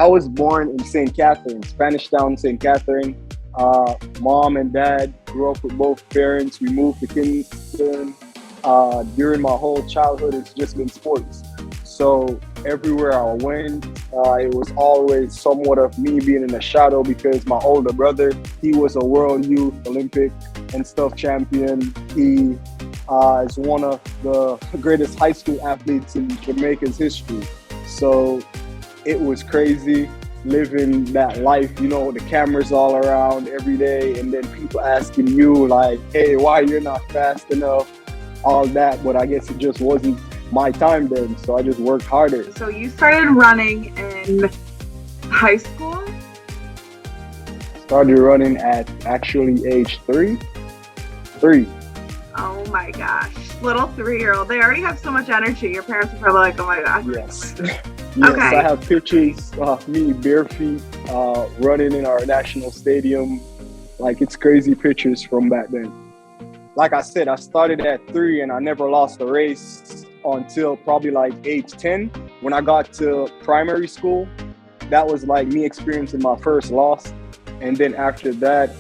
I was born in St. Catherine, Spanish Town, St. Catherine. Mom and dad grew up with both parents. We moved to Kingston. During my whole childhood, it's just been sports. So everywhere I went, it was always somewhat of me being in the shadow because my older brother, he was a world youth Olympic and stuff champion. He is one of the greatest high school athletes in Jamaica's history. So it was crazy living that life, you know, the cameras all around every day, and then people asking you like, hey, why you're not fast enough, all that. But I guess it just wasn't my time then, so I just worked harder. So you started running in high school? Started running at actually age three. Oh my gosh, little 3-year-old. They already have so much energy. Your parents are probably like, oh my gosh. Yes. Yes, Okay. I have pictures of me bare feet running in our national stadium. Like, it's crazy pictures from back then. Like I said, I started at 3 and I never lost a race until probably like age 10. When I got to primary school, that was like me experiencing my first loss. And then after that,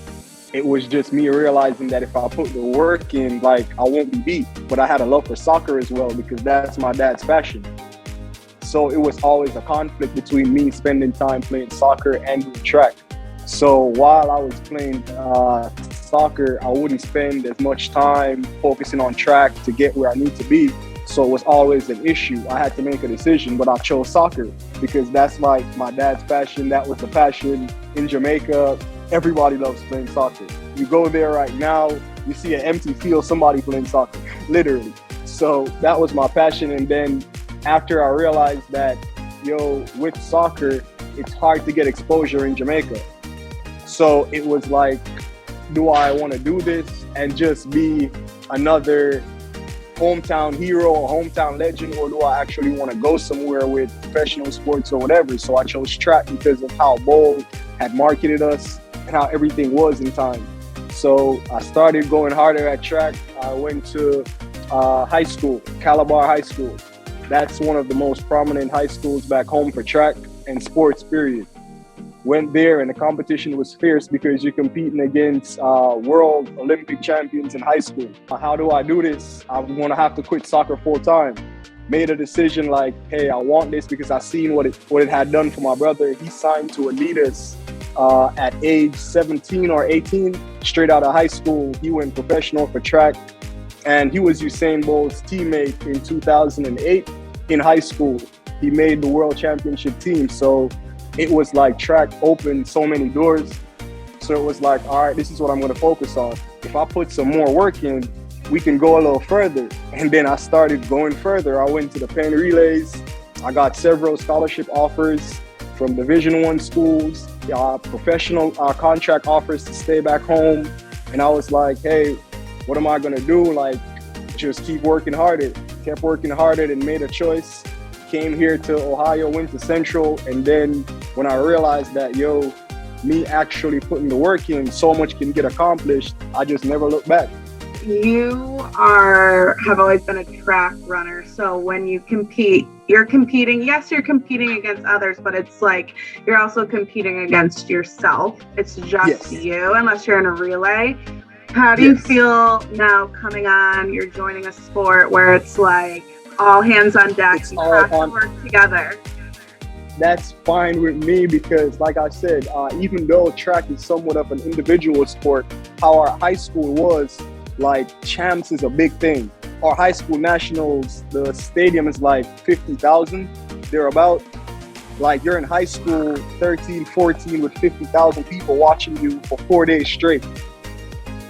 it was just me realizing that if I put the work in, like, I won't be beat. But I had a love for soccer as well because that's my dad's passion. So it was always a conflict between me spending time playing soccer and doing track. So while I was playing soccer, I wouldn't spend as much time focusing on track to get where I need to be. So it was always an issue. I had to make a decision, but I chose soccer because that's like my dad's passion. That was the passion in Jamaica. Everybody loves playing soccer. You go there right now, you see an empty field, somebody playing soccer, literally. So that was my passion. And then after I realized that, with soccer, it's hard to get exposure in Jamaica. So it was like, do I want to do this and just be another hometown hero or hometown legend, or do I actually want to go somewhere with professional sports or whatever? So I chose track because of how Bold had marketed us and how everything was in time. So I started going harder at track. I went to high school, Calabar High School. That's one of the most prominent high schools back home for track and sports, period. Went there and the competition was fierce because you're competing against world Olympic champions in high school. How do I do this? I'm gonna have to quit soccer full time. Made a decision like, hey, I want this because I seen what it had done for my brother. He signed to Adidas at age 17 or 18, straight out of high school. He went professional for track, and he was Usain Bolt's teammate in 2008 in high school. He made the world championship team. So it was like track opened so many doors. So it was like, all right, this is what I'm going to focus on. If I put some more work in, we can go a little further. And then I started going further. I went to the Penn Relays. I got several scholarship offers from Division I schools, professional contract offers to stay back home. And I was like, hey, what am I going to do? Like, just keep working harder. Kept working harder and made a choice. Came here to Ohio, went to Central, and then when I realized that, me actually putting the work in, so much can get accomplished, I just never looked back. You have always been a track runner, so when you compete, you're competing against others, but it's like you're also competing against yourself. It's just you, unless you're in a relay. How do you feel now coming on, you're joining a sport where it's like all hands on deck, you have to work together? That's fine with me because, like I said, even though track is somewhat of an individual sport, how our high school was, like, champs is a big thing. Our high school nationals, the stadium is like 50,000. They're about, like, you're in high school, 13, 14, with 50,000 people watching you for 4 days straight.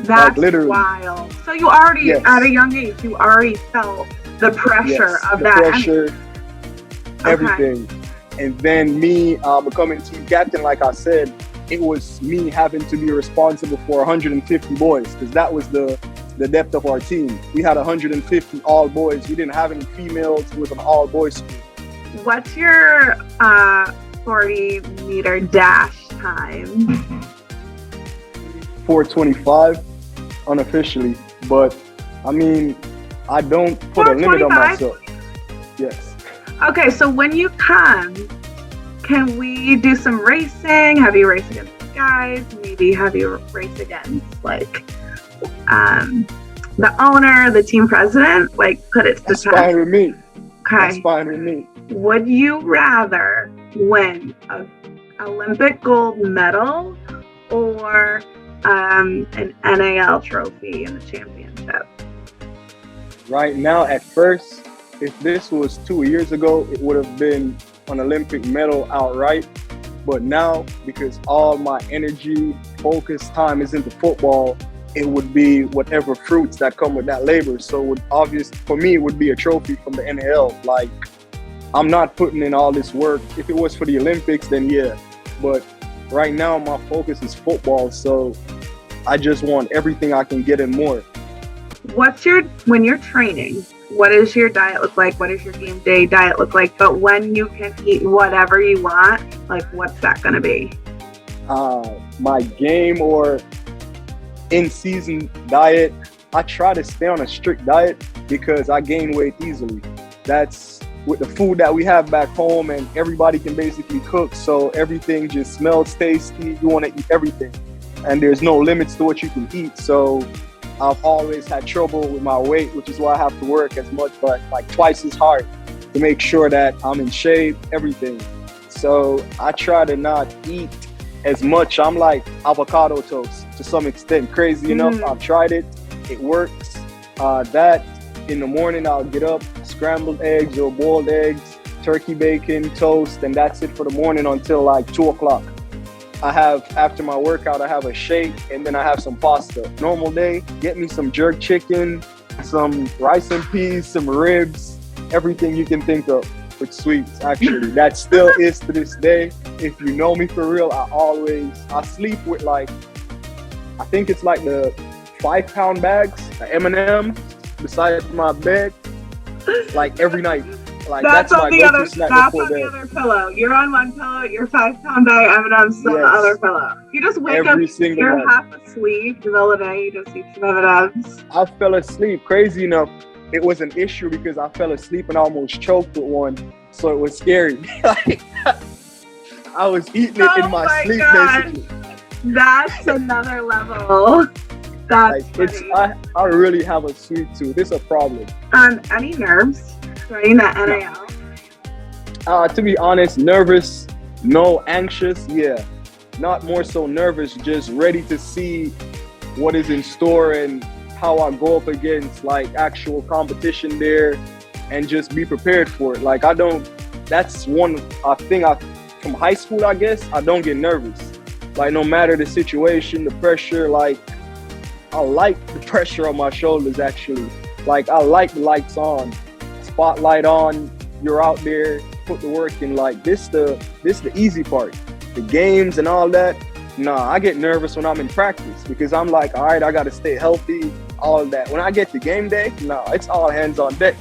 That's like, literally wild. So you already, at a young age, you already felt the pressure of that. Pressure, everything. And then me becoming team captain, like I said, it was me having to be responsible for 150 boys because that was the depth of our team. We had 150 all boys. We didn't have any females. It was an all boys school. What's your 40-meter dash time? 4:25 unofficially, but I mean, I don't put a limit on myself. Yes. Okay, so when you come, can we do some racing? Have you raced against guys? Maybe have you raced against like the owner, the team president? Like put it to the test. That's fine with me. Okay. That's fine with me. Would you rather win an Olympic gold medal or an NAL trophy in the championship? Right now, at first, if this was 2 years ago, it would have been an Olympic medal outright. But now, because all my energy, focus, time is into football, it would be whatever fruits that come with that labor. So it would for me, it would be a trophy from the NAL. Like, I'm not putting in all this work. If it was for the Olympics, then yeah. But right now, my focus is football. So I just want everything I can get and more. When you're training, what does your diet look like? What does your game day diet look like? But when you can eat whatever you want, like what's that going to be? My game or in-season diet, I try to stay on a strict diet because I gain weight easily. That's with the food that we have back home, and everybody can basically cook, so everything just smells tasty. You want to eat everything, and there's no limits to what you can eat. So I've always had trouble with my weight, which is why I have to work as much, but like twice as hard to make sure that I'm in shape, everything. So I try to not eat as much. I'm like avocado toast to some extent. Crazy enough, I've tried it. It works. That in the morning, I'll get up, scrambled eggs or boiled eggs, turkey bacon, toast, and that's it for the morning until like 2 o'clock. After my workout, I have a shake, and then I have some pasta. Normal day, get me some jerk chicken, some rice and peas, some ribs, everything you can think of with sweets, actually. That still is to this day. If you know me for real, I sleep with like, I think it's like the 5-pound bags, the M&M, beside my bed, like every night. Like that's on my the go-to other. snack That's before on the bed. other pillow. You're on one pillow. Your 5-pound bag M&M's on the other pillow. You just wake Every up. single You're night. half asleep. The middle of the day, you just eat some M&M's. I fell asleep. Crazy enough, it was an issue because I fell asleep and almost choked with one, so it was scary. Like, I was eating it in my sleep, God. basically. That's another level. That's Like, I really have a sweet tooth. It's a problem. Any nerves during that NAL? To be honest, nervous, no. Anxious, yeah. Not more so nervous, just ready to see what is in store and how I go up against like actual competition there, and just be prepared for it. Like that's one thing from high school, I guess, I don't get nervous. Like no matter the situation, the pressure, like I like the pressure on my shoulders actually. Like I like the lights on, spotlight on, you're out there, put the work in. Like this the easy part. The games and all that, nah, I get nervous when I'm in practice because I'm like, all right, I gotta stay healthy, all of that. When I get to game day, nah, it's all hands on deck.